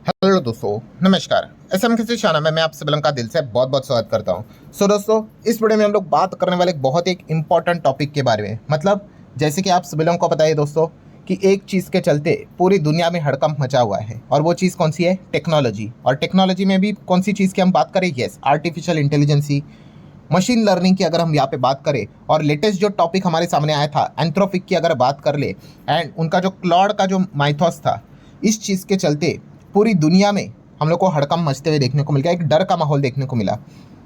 Hello दोस्तों, नमस्कार। SM किसी शाना में मैं आप सभी का दिल से बहुत बहुत स्वागत करता हूं। दोस्तों, इस वीडियो में हम लोग बात करने वाले बहुत एक इम्पॉर्टेंट टॉपिक के बारे में। मतलब जैसे कि आप सभी लोगों को पता है दोस्तों कि एक चीज़ के चलते पूरी दुनिया में हड़कंप मचा हुआ है, और वो चीज़ कौन सी है? टेक्नोलॉजी। और टेक्नोलॉजी में भी कौन सी चीज़ की हम बात करें? Yes, artificial intelligence, machine learning की अगर हम यहाँ पे बात करें। और लेटेस्ट जो टॉपिक हमारे सामने आया था एंथ्रोपिक की अगर बात कर ले, एंड उनका जो क्लॉड का जो माइथॉस था, इस चीज़ के चलते पूरी दुनिया में हम लोग को हड़कंप मचते हुए देखने को मिल गया। एक डर का माहौल देखने को मिला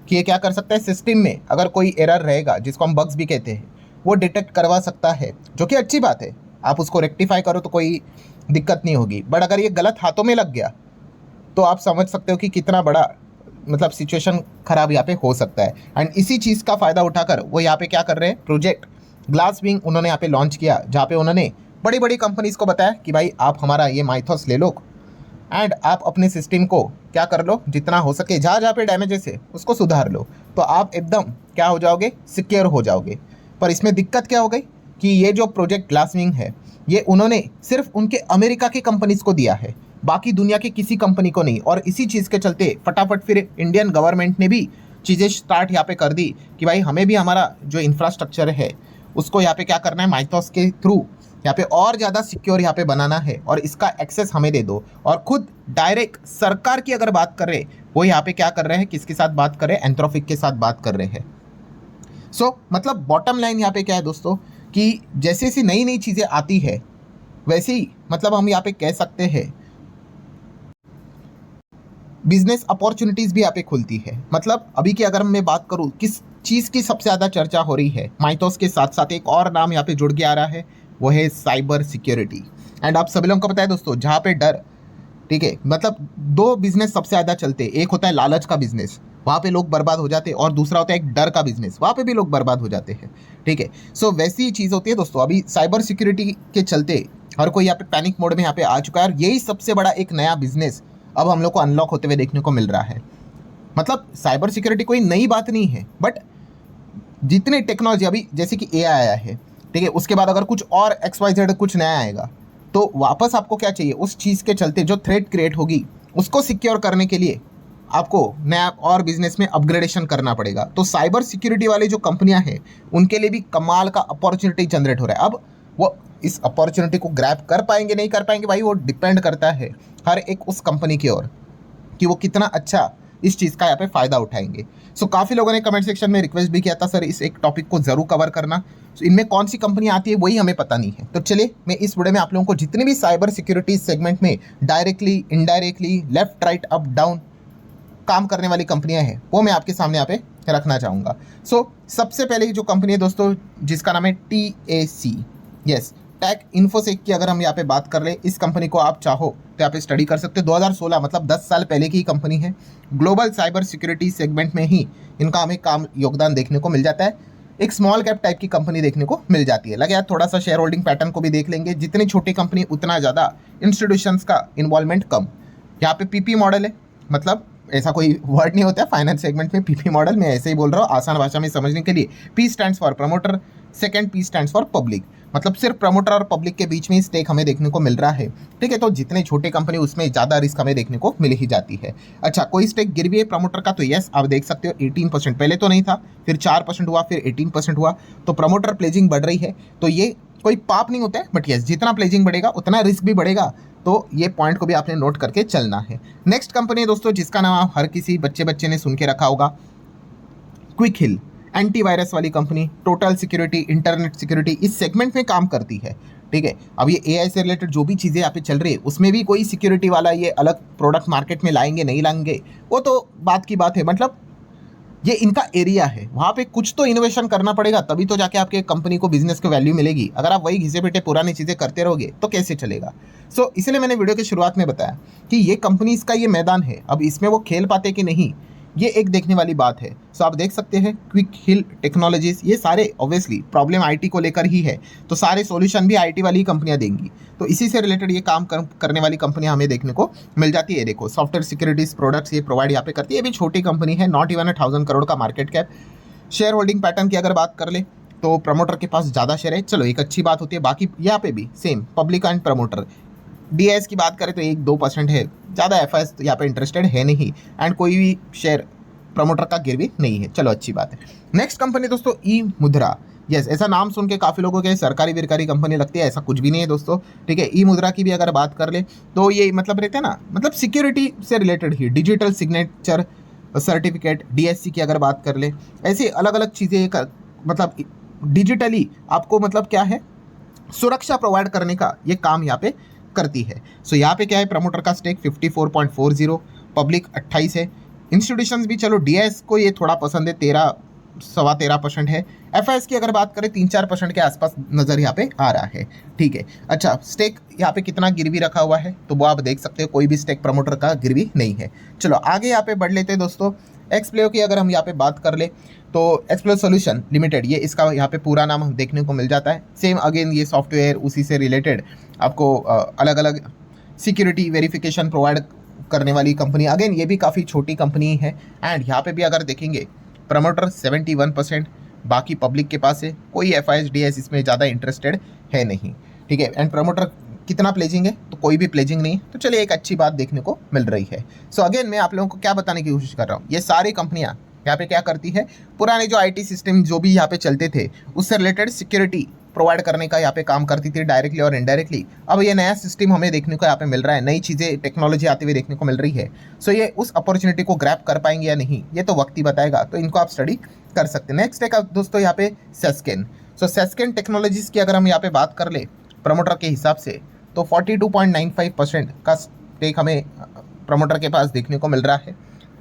कि ये क्या कर सकता है, सिस्टम में अगर कोई एरर रहेगा जिसको हम बग्स भी कहते हैं, वो डिटेक्ट करवा सकता है, जो कि अच्छी बात है। आप उसको रेक्टिफाई करो तो कोई दिक्कत नहीं होगी। बट अगर ये गलत हाथों में लग गया तो आप समझ सकते हो कि कितना बड़ा मतलब सिचुएशन खराब यहाँ पे हो सकता है। एंड इसी चीज़ का फ़ायदा उठाकर वो यहाँ पे क्या कर रहे हैं, प्रोजेक्ट ग्लास विंग उन्होंने यहाँ पे लॉन्च किया, जहाँ पे उन्होंने बड़ी बड़ी कंपनीज को बताया कि भाई आप हमारा ये माइथॉस ले लो एंड आप अपने सिस्टम को क्या कर लो, जितना हो सके जहाँ जहाँ पे डैमेजेस है उसको सुधार लो, तो आप एकदम क्या हो जाओगे, सिक्योर हो जाओगे। पर इसमें दिक्कत क्या हो गई कि ये जो प्रोजेक्ट ग्लासविंग है, ये उन्होंने सिर्फ उनके अमेरिका की कंपनीज को दिया है, बाकी दुनिया की किसी कंपनी को नहीं। और इसी चीज़ के चलते फटाफट फिर इंडियन गवर्नमेंट ने भी चीज़ें स्टार्ट यहाँ पे कर दी कि भाई हमें भी हमारा जो इंफ्रास्ट्रक्चर है उसको यहाँ पे क्या करना है, माइथॉस के थ्रू यहाँ पे और ज़्यादा सिक्योर यहाँ पे बनाना है, और इसका एक्सेस हमें दे दो। और खुद डायरेक्ट सरकार की अगर बात कर रहे, वो यहाँ पे क्या कर रहे हैं, किसके साथ बात कर रहे हैं, एंथ्रोपिक के साथ बात कर रहे हैं। मतलब बॉटम लाइन यहाँ पे क्या है दोस्तों कि जैसे जैसी नई नई चीज़ें आती है, वैसे ही मतलब हम यहाँ पे कह सकते हैं बिजनेस अपॉर्चुनिटीज़ भी यहाँ पे खुलती है। मतलब अभी की अगर मैं बात करूँ किस चीज़ की सबसे ज़्यादा चर्चा हो रही है, माइथॉस के साथ साथ एक और नाम यहाँ पे जुड़ के आ रहा है, वो है साइबर सिक्योरिटी। एंड आप सभी लोगों को पता है दोस्तों, जहाँ पे डर, ठीक है, मतलब दो बिजनेस सबसे ज़्यादा चलते हैं। एक होता है लालच का बिजनेस, वहाँ पे लोग बर्बाद हो जाते हैं, और दूसरा होता है एक डर का बिजनेस, वहाँ पे भी लोग बर्बाद हो जाते हैं। ठीक है, वैसी ही चीज़ होती है दोस्तों। अभी साइबर सिक्योरिटी के चलते हर कोई यहाँ पे पैनिक मोड में यहाँ पे आ चुका है, और यही सबसे बड़ा एक नया बिजनेस अब हम लोग को अनलॉक होते हुए देखने को मिल रहा है। मतलब साइबर सिक्योरिटी कोई नई बात नहीं है, बट जितनी टेक्नोलॉजी अभी जैसे कि AI आया है, ठीक है, उसके बाद अगर कुछ और XYZ कुछ नया आएगा, तो वापस आपको क्या चाहिए, उस चीज़ के चलते जो थ्रेट क्रिएट होगी उसको सिक्योर करने के लिए आपको नया और बिजनेस में अपग्रेडेशन करना पड़ेगा। तो साइबर सिक्योरिटी वाली जो कंपनियां हैं, उनके लिए भी कमाल का अपॉर्चुनिटी जनरेट हो रहा है। अब वो इस अपॉर्चुनिटी को ग्रैब कर पाएंगे नहीं कर पाएंगे, भाई वो डिपेंड करता है हर एक उस कंपनी की ओर कि वो कितना अच्छा इस चीज़ का यहाँ पे फ़ायदा उठाएंगे। काफ़ी लोगों ने कमेंट सेक्शन में रिक्वेस्ट भी किया था, सर इस एक टॉपिक को ज़रूर कवर करना। इनमें कौन सी कंपनी आती है वही हमें पता नहीं है। तो चलिए मैं इस वीडियो में आप लोगों को जितनी भी साइबर सिक्योरिटी सेगमेंट में directly, indirectly, left right up down calm करने वाली कंपनियां हैं, वो मैं आपके सामने यहाँ पे रखना चाहूँगा। सबसे पहले जो कंपनी है दोस्तों, जिसका नाम है TAC, यस, टैक इन्फोसेक की अगर हम यहाँ पे बात कर ले, इस कंपनी को आप चाहो तो यहाँ पे स्टडी कर सकते हो। 2016 मतलब 10 साल पहले की कंपनी है। ग्लोबल साइबर सिक्योरिटी सेगमेंट में ही इनका हमें काम योगदान देखने को मिल जाता है। एक स्मॉल कैप टाइप की कंपनी देखने को मिल जाती है। लगे यार थोड़ा सा शेयर होल्डिंग पैटर्न को भी देख लेंगे, जितनी छोटी कंपनी उतना ज़्यादा इंस्टीट्यूशंस का इन्वॉल्वमेंट कम। यहाँ पे PP मॉडल है, मतलब ऐसा कोई वर्ड नहीं होता है फाइनेंस सेगमेंट में PP मॉडल, मैं ऐसे ही बोल रहा हूँ आसान भाषा में समझने के लिए। P stands for promoter, second P stands for public, मतलब सिर्फ प्रमोटर और पब्लिक के बीच में ही स्टेक हमें देखने को मिल रहा है। ठीक है, तो जितने छोटे कंपनी उसमें ज़्यादा रिस्क हमें देखने को मिल ही जाती है। अच्छा, कोई स्टेक गिर भी है प्रमोटर का, तो यस आप देख सकते हो 18%, पहले तो नहीं था, फिर 4% हुआ, फिर 18% हुआ, तो प्रमोटर प्लेजिंग बढ़ रही है। तो ये कोई पाप नहीं होता है, बट यस जितना प्लेजिंग बढ़ेगा उतना रिस्क भी बढ़ेगा, तो ये पॉइंट को भी आपने नोट करके चलना है। नेक्स्ट कंपनी है दोस्तों, जिसका नाम हर किसी बच्चे ने सुन के रखा होगा, क्विक हिल, एंटीवायरस वाली company, total security, internet security, इस सेगमेंट में काम करती है। ठीक है, अब ये AI से रिलेटेड जो भी चीज़ें यहाँ पे चल रही है, उसमें भी कोई सिक्योरिटी वाला ये अलग प्रोडक्ट मार्केट में लाएंगे नहीं लाएंगे, वो तो बात की बात है। मतलब ये इनका एरिया है, वहाँ पे कुछ तो इनोवेशन करना पड़ेगा, तभी तो जाके आपके कंपनी को बिजनेस को वैल्यू मिलेगी। अगर आप वही घिसे पिटे पुरानी चीज़ें करते रहोगे तो कैसे चलेगा। इसलिए मैंने वीडियो की शुरुआत में बताया कि ये कंपनी इसका ये मैदान है, अब इसमें वो खेल पाते कि नहीं, ये एक देखने वाली बात है। आप देख सकते हैं क्विक हिल टेक्नोलॉजीज, ये सारे ऑब्वियसली प्रॉब्लम IT को लेकर ही है, तो सारे सॉल्यूशन भी IT वाली कंपनियां देंगी। तो इसी से रिलेटेड ये काम करने वाली कंपनियां हमें देखने को मिल जाती है। देखो सॉफ्टवेयर सिक्योरिटीज प्रोडक्ट्स ये प्रोवाइड यहाँ पे करती है। ये भी छोटी कंपनी है, नॉट इवन 1000 करोड़ का market cap. Share holding pattern की अगर बात कर ले तो प्रमोटर के पास ज़्यादा शेयर है, चलो एक अच्छी बात होती है। बाकी यहाँ पे भी same public and promoter, DS की बात करें तो 1-2% है, ज़्यादा एफआईएस तो यहाँ पे इंटरेस्टेड है नहीं, एंड कोई भी शेयर प्रमोटर का गिरवी नहीं है। चलो अच्छी बात है। नेक्स्ट कंपनी दोस्तों ई मुद्रा। यस, ऐसा नाम सुन के काफ़ी लोगों के सरकारी विरकारी कंपनी लगती है, ऐसा कुछ भी नहीं है दोस्तों। ठीक है, ई मुद्रा की भी अगर बात कर ले तो ये मतलब रहते हैं ना, मतलब सिक्योरिटी से रिलेटेड ही, डिजिटल सिग्नेचर सर्टिफिकेट, डीएससी की अगर बात कर ले, ऐसी अलग अलग चीज़ें मतलब डिजिटली आपको मतलब क्या है, सुरक्षा प्रोवाइड करने का ये काम यहाँ पे करती है। सो यहाँ पे क्या है, प्रमोटर का स्टेक 54.40, पब्लिक 28 है। इंस्टीट्यूशंस भी चलो डीएस को ये थोड़ा पसंद है, 13-13.25% है। एफआईएस की अगर बात करें 3-4% के आसपास नज़र यहाँ पे आ रहा है। ठीक है, अच्छा स्टेक यहाँ पे कितना गिरवी रखा हुआ है तो वो आप देख सकते हो, कोई भी स्टेक प्रमोटर का गिरवी नहीं है। चलो आगे यहाँ पे बढ़ लेते हैं दोस्तों। एक्सप्लेयो की अगर हम यहाँ पे बात कर ले तो एक्सप्लेयो सॉल्यूशन लिमिटेड, ये इसका यहाँ पे पूरा नाम हम देखने को मिल जाता है। सेम अगेन ये सॉफ्टवेयर उसी से रिलेटेड आपको अलग अलग सिक्योरिटी वेरिफिकेशन प्रोवाइड करने वाली कंपनी, अगेन ये भी काफ़ी छोटी कंपनी है। एंड यहाँ पे भी अगर देखेंगे प्रमोटर 71%, बाकी पब्लिक के पास है, कोई एफआईएस डीएस इसमें ज़्यादा इंटरेस्टेड है नहीं। ठीक है, एंड प्रमोटर कितना प्लेजिंग है तो कोई भी प्लेजिंग नहीं है। तो चलिए एक अच्छी बात देखने को मिल रही है। सो अगेन मैं आप लोगों को क्या बताने की कोशिश कर रहा हूँ, ये सारी कंपनियाँ यहाँ पे क्या करती है, पुराने जो आईटी सिस्टम जो भी यहाँ पे चलते थे उससे रिलेटेड सिक्योरिटी प्रोवाइड करने का यहाँ पे काम करती थी, डायरेक्टली और इनडायरेक्टली। अब ये नया सिस्टम हमें देखने को यहाँ पे मिल रहा है, नई चीज़ें टेक्नोलॉजी आती हुई देखने को मिल रही है। सो ये उस अपॉर्चुनिटी को ग्रैब कर पाएंगे या नहीं ये तो वक्त ही बताएगा, तो इनको आप स्टडी कर सकते हैं। नेक्स्ट है दोस्तों यहाँ पे सेस्केन। सो सेस्केन टेक्नोलॉजीज़ की अगर हम यहाँ पे बात कर ले प्रमोटर के हिसाब से तो 42.95% का स्टेक हमें प्रमोटर के पास देखने को मिल रहा है।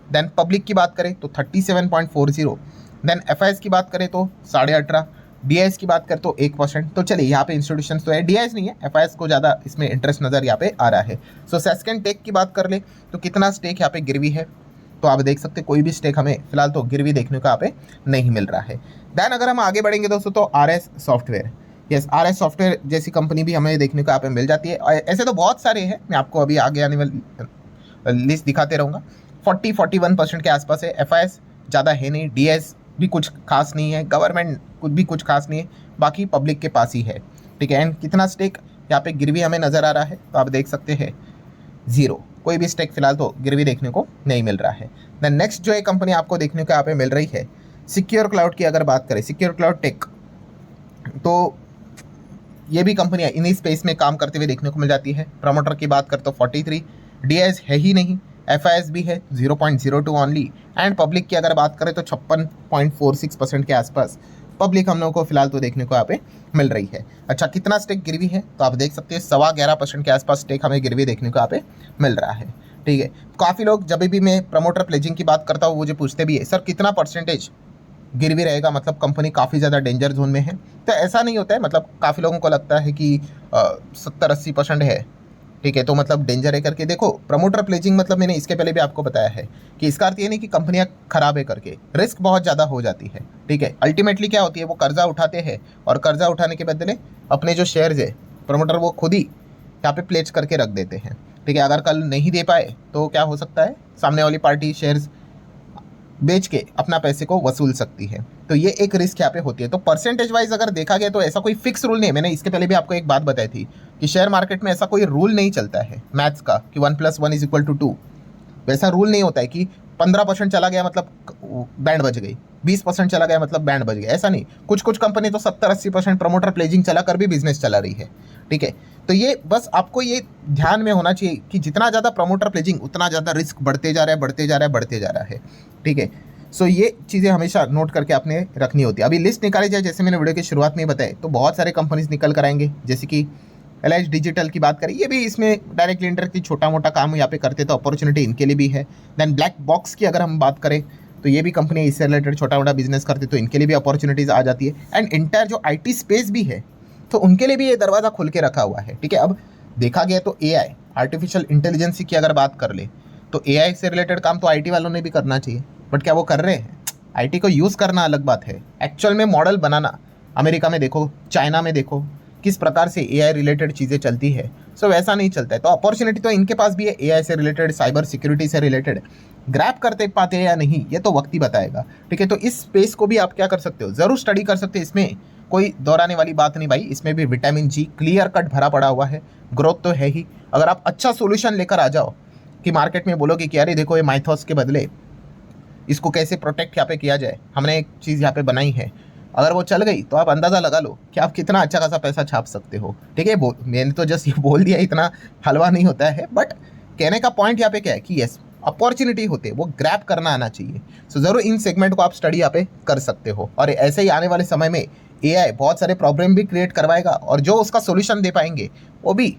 देन पब्लिक की बात करें तो 37.40, देन एफआईएस की बात करें तो 18.5, डीआईएस की बात करें तो 1%। तो चलिए यहाँ पे इंस्टीट्यूशंस तो है, डीआईएस नहीं है, एफआईएस को ज़्यादा इसमें इंटरेस्ट नज़र यहाँ पे आ रहा है। सो सेस्केन टेक की बात कर ले तो कितना स्टेक यहाँ पे गिरवी है तो आप देख सकते हैं कोई भी स्टेक हमें फिलहाल तो गिरवी देखने को यहाँ पे नहीं मिल रहा है। देन अगर हम आगे बढ़ेंगे दोस्तों तो RS software, yes RS software जैसी कंपनी भी हमें देखने को यहाँ पे मिल जाती है। ऐसे तो बहुत सारे हैं, मैं आपको अभी आगे आने वाली लिस्ट दिखाते रहूँगा। 40-41% के आसपास है। एफआईएस ज़्यादा है नहीं, डीएस भी कुछ खास नहीं है, गवर्नमेंट कुछ भी कुछ खास नहीं है, बाकी पब्लिक के पास ही है। ठीक है, एंड कितना स्टेक यहाँ पे गिरवी हमें नज़र आ रहा है तो आप देख सकते हैं 0, कोई भी स्टेक फिलहाल तो गिरवी देखने को नहीं मिल रहा है। देन नेक्स्ट जो एक कंपनी आपको देखने को यहाँ पे मिल रही है सिक्योर क्लाउड की अगर बात करें, सिक्योर क्लाउड टेक, तो ये भी कंपनियाँ इन्हीं स्पेस में काम करते हुए देखने को मिल जाती है। प्रमोटर की बात करें तो 43, डीएस है ही नहीं, एफआईएस भी है 0.02 ओनली, एंड पब्लिक की अगर बात करें तो 56.46% के आसपास पब्लिक हम लोगों को फिलहाल तो देखने को यहाँ पे मिल रही है। अच्छा कितना स्टेक गिरवी है तो आप देख सकते हैं 11.25% के आसपास स्टेक हमें गिरवी देखने को यहाँ पे मिल रहा है। ठीक है, काफ़ी लोग जब भी मैं प्रमोटर प्लेजिंग की बात करता हूँ मुझे पूछते भी है सर कितना परसेंटेज गिरवी रहेगा, मतलब कंपनी काफ़ी ज़्यादा डेंजर जोन में है। तो ऐसा नहीं होता है, मतलब काफ़ी लोगों को लगता है कि 70-80% है, ठीक है तो मतलब डेंजर है करके। देखो प्रमोटर प्लेजिंग मतलब मैंने इसके पहले भी आपको बताया है कि इसका अर्थ ये नहीं कि कंपनियां खराब है करके, रिस्क बहुत ज़्यादा हो जाती है। ठीक है, अल्टीमेटली क्या होती है, वो कर्जा उठाते हैं और कर्जा उठाने के बदले अपने जो शेयर्स है प्रमोटर वो खुद ही यहाँ पे प्लेज करके रख देते हैं। ठीक है, अगर कल नहीं दे पाए तो क्या हो सकता है, सामने वाली पार्टी शेयर्स बेच के अपना पैसे को वसूल सकती है। तो ये एक रिस्क यहाँ पे होती है। तो परसेंटेज वाइज अगर देखा गया तो ऐसा कोई फिक्स रूल नहीं है। मैंने इसके पहले भी आपको एक बात बताई थी कि शेयर मार्केट में ऐसा कोई रूल नहीं चलता है मैथ्स का कि 1+1 = 2, वैसा रूल नहीं होता है कि 15% चला गया मतलब बैंड बज गई, 20% चला गया मतलब बैंड बज गया, ऐसा नहीं। कुछ कुछ कंपनी तो 70-80% प्रमोटर प्लेजिंग चला कर भी बिजनेस चला रही है। ठीक है, तो ये बस आपको ये ध्यान में होना चाहिए कि जितना ज़्यादा प्रमोटर प्लेजिंग उतना ज़्यादा रिस्क बढ़ते जा रहा है, बढ़ते जा रहा है, बढ़ते जा रहा है। ठीक है, सो ये चीज़ें हमेशा नोट करके आपने रखनी होती है। अभी लिस्ट निकाली जाए, जैसे मैंने वीडियो की शुरुआत में बताया, तो बहुत सारे कंपनीज निकल कर आएंगे, जैसे कि एलाइज डिजिटल की बात करें, ये भी इसमें डायरेक्टली इंडायरेक्टली छोटा मोटा काम यहाँ पे करते, तो अपॉर्चुनिटी इनके लिए भी है। देन ब्लैक बॉक्स की अगर हम बात करें तो ये भी कंपनी इससे रिलेटेड छोटा मोटा बिजनेस करते, तो इनके लिए भी अपॉर्चुनिटीज़ आ जाती है। एंड इंटायर जो IT स्पेस भी है तो उनके लिए भी ये दरवाज़ा खुल के रखा हुआ है। ठीक है, अब देखा गया तो AI आर्टिफिशियल इंटेलिजेंस की अगर बात कर ले तो AI से रिलेटेड काम तो IT वालों ने भी करना चाहिए, बट क्या वो कर रहे हैं? IT को यूज़ करना अलग बात है, एक्चुअल में मॉडल बनाना, अमेरिका में देखो, चाइना में देखो किस प्रकार से AI रिलेटेड चीज़ें चलती है। सो वैसा नहीं चलता है। तो अपॉर्चुनिटी तो इनके पास भी है, AI से रिलेटेड, साइबर सिक्योरिटी से रिलेटेड। ग्रैब करते पाते हैं या नहीं ये तो वक्त ही बताएगा। ठीक है, तो इस स्पेस को भी आप क्या कर सकते हो, ज़रूर स्टडी कर सकते हैं। इसमें कोई दोहराने वाली बात नहीं भाई, इसमें भी विटामिन जी क्लियर कट भरा पड़ा हुआ है, ग्रोथ तो है ही। अगर आप अच्छा सोल्यूशन लेकर आ जाओ कि मार्केट में बोलोगे कि अरे देखो ये माइथोस के बदले इसको कैसे प्रोटेक्ट यहाँ पे किया जाए, हमने एक चीज़ यहाँ पे बनाई है, अगर वो चल गई तो आप अंदाज़ा लगा लो कि आप कितना अच्छा खासा पैसा छाप सकते हो। ठीक है, मैंने तो जस्ट ये बोल दिया, इतना हलवा नहीं होता है, बट कहने का पॉइंट यहाँ पे क्या है कि यस अपॉर्चुनिटी होते वो ग्रैब करना आना चाहिए। सो ज़रूर इन सेगमेंट को आप स्टडी यहाँ पे कर सकते हो, और ऐसे ही आने वाले समय में एआई बहुत सारे प्रॉब्लम भी क्रिएट करवाएगा, और जो उसका सोल्यूशन दे पाएंगे वो भी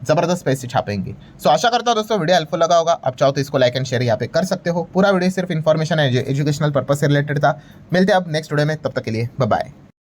ज़बरदस्त पैसे छापेंगे। सो आशा करता हूँ दोस्तों वीडियो हेल्पफुल लगा होगा। आप चाहो तो इसको लाइक एंड शेयर यहाँ पे कर सकते हो। पूरा वीडियो सिर्फ इन्फॉर्मेशन एजुकेशनल पर्पज से रिलेटेड था। मिलते हैं अब नेक्स्ट वीडियो में, तब तक के लिए बाय बाय।